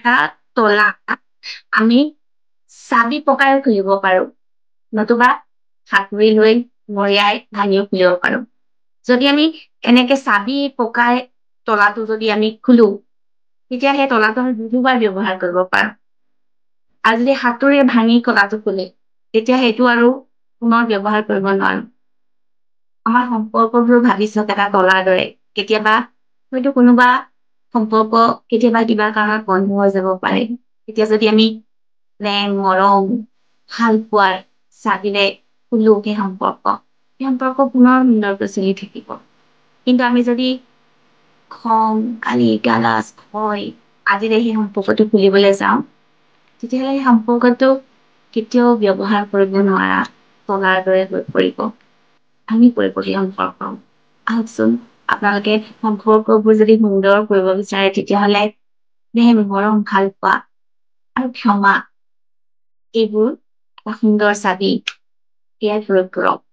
এটা তলা আমি চাবি পকাইও খুলিব পাৰো নতুবা সাঁতুৰি লৈ মৰিয়াই ভাঙিও খুলিব পাৰো যদি আমি এনেকে চাবি পকাই তলাটো যদি আমি খোলো তেতিয়া সেই তলাটো আমি দুবাৰ ব্যৱহাৰ কৰিব পাৰো আৰু যদি সাঁতুৰি ভাঙি তলাটো খোলে তেতিয়া সেইটো আৰু পুনৰ ব্যৱহাৰ কৰিব নোৱাৰো আমাৰ সম্পৰ্কবোৰ ভাবি চাওক এটা তলাৰ দৰে কেতিয়াবা হয়তো কোনোবা সম্পৰ্ক কেতিয়াবা কিবা কাৰণত বন্ধ হৈ যাব পাৰে তেতিয়া যদি আমি প্ৰেম মৰম ভাল পোৱাৰ চাবিৰে খোলো সেই সম্পৰ্ক পুনৰ সুন্দৰকৈ চলি থাকিব কিন্তু আমি যদি খং গালি গালাজ ভয় আদিৰে সেই সম্পৰ্কটো খুলিবলৈ যাওঁ তেতিয়াহ'লে সেই সম্পৰ্কটো কেতিয়াও ব্যৱহাৰ কৰিব নোৱাৰা তলাৰ দৰে হৈ পৰিব ভাঙি পৰিব সেই সম্পৰ্ক আহকচোন আপোনালোকে সম্পৰ্কবোৰ যদি সুন্দৰ কৰিব বিচাৰে তেতিয়াহ'লে প্ৰেম মৰম ভাল পোৱা আৰু ক্ষমা এইবোৰ এটা সুন্দৰ চাবি ইয়াৰ প্ৰয়োগ কৰক